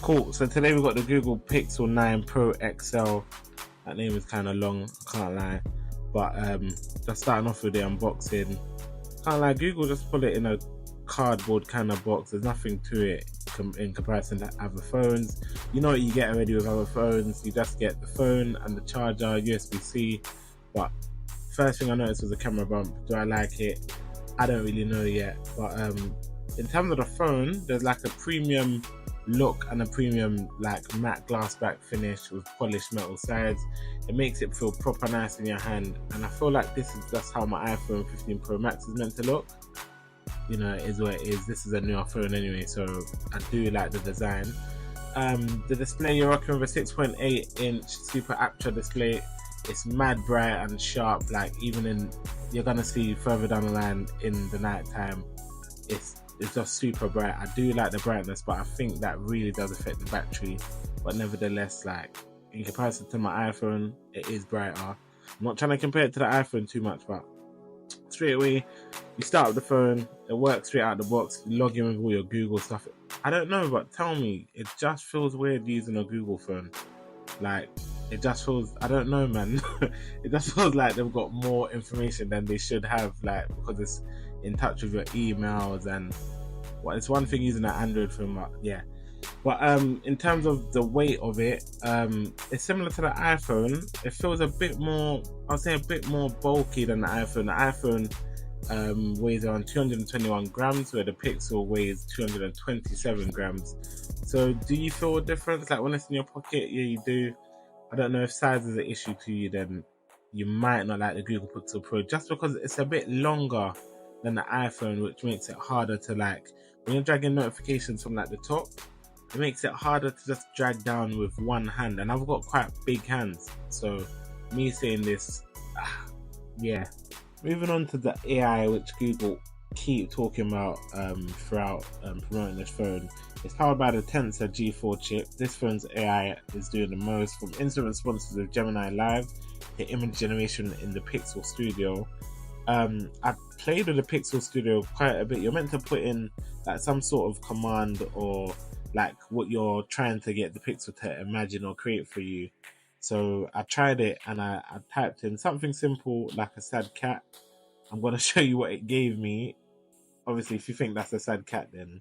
Cool. So today we got the Google Pixel 9 Pro XL. That name is kind of long, I can't lie. But just starting off with the unboxing. Can't lie, Google just put it in a cardboard kind of box. There's nothing to it in comparison to other phones. You know what you get already with other phones. You just get the phone and the charger, USB-C. But first thing I noticed was the camera bump. Do I like it? I don't really know yet. But in terms of the phone, there's like a premium look and a premium like matte glass back finish with polished metal sides. It makes it feel proper nice in your hand, and I feel like this is just how my iPhone 15 Pro Max is meant to look. You know, it is what it is. This is a newer phone anyway, so I do like the design. The display, you're rocking with a 6.8 inch super Aptra display. It's mad bright and sharp, like even in, you're gonna see further down the line in the night time, it's just super bright. I do like the brightness, but I think that really does affect the battery. But nevertheless, like in comparison to my iPhone, it is brighter. I'm not trying to compare it to the iPhone too much, but straight away, you start up the phone, it works straight out the box, you log in with all your Google stuff. I don't know, but tell me, it just feels weird using a Google phone. Like, it just feels, I don't know, man. It just feels like they've got more information than they should have, like, because it's in touch with your emails and, well, it's one thing using an Android phone, but yeah. But in terms of the weight of it, it's similar to the iPhone. It feels a bit more, I'll say a bit more bulky than the iPhone. The iPhone weighs around 221 grams, where the Pixel weighs 227 grams. So do you feel a difference? Like when it's in your pocket, yeah, you do. I don't know if size is an issue to you, then you might not like the Google Pixel Pro, just because it's a bit longer than the iPhone, which makes it harder to, like, when you're dragging notifications from like the top, it makes it harder to just drag down with one hand, and I've got quite big hands, so me saying this, yeah. Moving on to the AI, which Google keep talking about throughout promoting this phone. It's powered by the Tensor G4 chip. This phone's AI is doing the most, from instant responses with Gemini Live to image generation in the Pixel Studio. I played with the Pixel Studio quite a bit. You're meant to put in like some sort of command or like what you're trying to get the Pixel to imagine or create for you. So I tried it and I typed in something simple like a sad cat. I'm going to show you what it gave me. Obviously, if you think that's a sad cat, then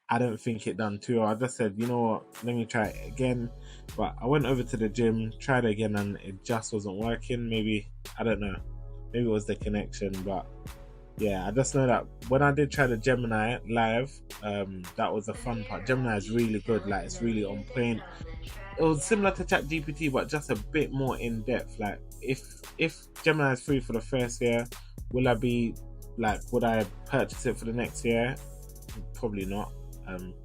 I don't think it done too. I just said, you know what, let me try it again. But I went over to the gym, tried it again, and it just wasn't working. Maybe, I don't know, maybe it was the connection. But yeah, I just know that when I did try the Gemini Live, that was the fun part. Gemini is really good, like it's really on point. It was similar to ChatGPT, but just a bit more in depth. Like if Gemini is free for the first year, would I purchase it for the next year? Probably not.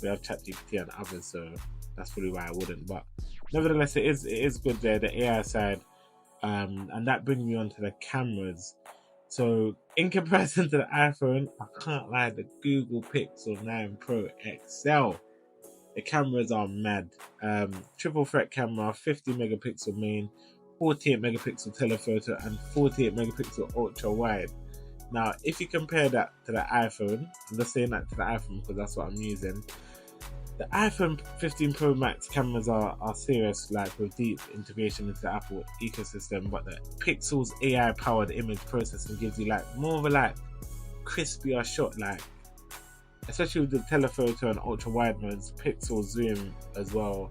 We have ChatGPT and others, so that's probably why I wouldn't. But nevertheless, it is good there, the AI side. And that brings me on to the cameras. So in comparison to the iPhone, I can't lie, the Google Pixel 9 Pro XL, the cameras are mad. Triple threat camera, 50 megapixel main, 48 megapixel telephoto, and 48 megapixel ultra wide. Now, if you compare that to the iPhone, I'm just saying that to the iPhone because that's what I'm using. The iPhone 15 Pro Max cameras are serious, like with deep integration into the Apple ecosystem, but the Pixel's AI powered image processing gives you like more of a like crispier shot, like especially with the telephoto and ultra wide modes. Pixel zoom as well,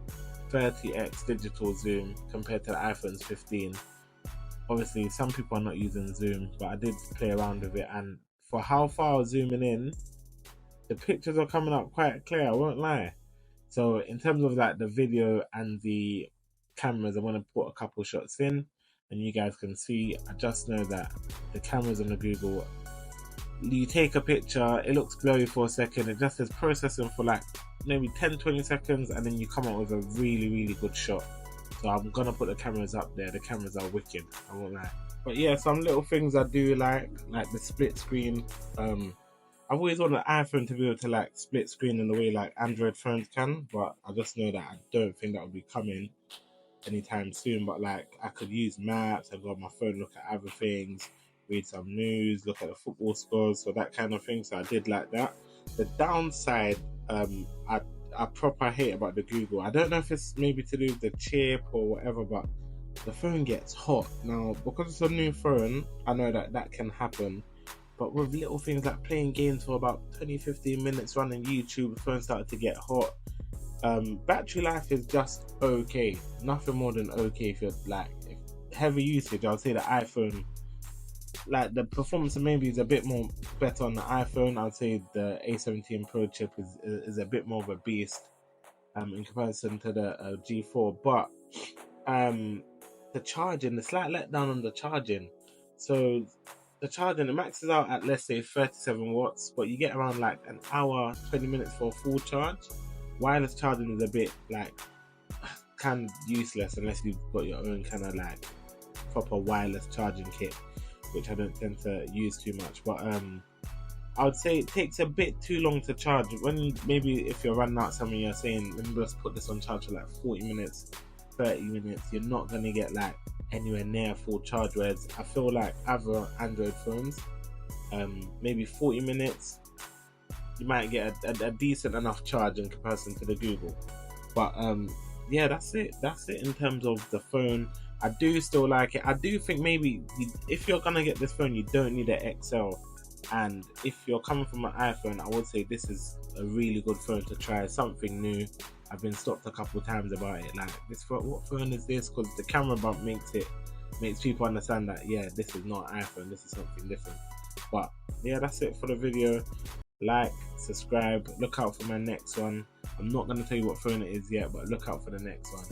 30x digital zoom compared to the iPhone's 15. Obviously, some people are not using zoom, but I did play around with it, and for how far I was zooming in, the pictures are coming up quite clear, I won't lie. So in terms of like the video and the cameras, I'm going to put a couple shots in and you guys can see. I just know that the cameras on the Google, you take a picture, it looks blurry for a second, it just says processing for like maybe 10-20 seconds, and then you come up with a really good shot. So I'm gonna put the cameras up there. The cameras are wicked, I won't lie. But yeah, some little things I do like the split screen. I've always wanted an iPhone to be able to like split screen in the way like Android phones can, but I just know that I don't think that will be coming anytime soon. But like I could use maps, I go on my phone, look at other things, read some news, look at the football scores, so that kind of thing. So I did like that. The downside, I I proper hate about the Google. I don't know if it's maybe to do with the chip or whatever, but the phone gets hot. Now, because it's a new phone, I know that can happen. But with little things like playing games for about 20-15 minutes, running YouTube, the phone started to get hot. Battery life is just okay, nothing more than okay. If you're like heavy usage, I would say the iPhone, like the performance maybe is a bit more better on the iPhone. I would say the A17 Pro chip is a bit more of a beast in comparison to the G4. But the charging, the slight letdown on the charging. So the charging, it maxes out at, let's say, 37 watts, but you get around like an hour, 20 minutes for a full charge. Wireless charging is a bit like kind of useless unless you've got your own kind of like proper wireless charging kit, which I don't tend to use too much. But I would say it takes a bit too long to charge. When maybe if you're running out somewhere, you're saying, let me just put this on charge for like 40 minutes, 30 minutes, you're not gonna get like anywhere near full charge. Whereas I feel like other Android phones, maybe 40 minutes, you might get a decent enough charge in comparison to the Google. But yeah, that's it in terms of the phone. I do still like it. I do think maybe if you're gonna get this phone, you don't need an XL. And if you're coming from an iPhone, I would say this is a really good phone to try, something new. I've been stopped a couple of times about it, like, this phone, what phone is this? Because the camera bump makes people understand that, yeah, this is not an iPhone, this is something different. But yeah, that's it for the video. Like, subscribe, look out for my next one. I'm not going to tell you what phone it is yet, but look out for the next one.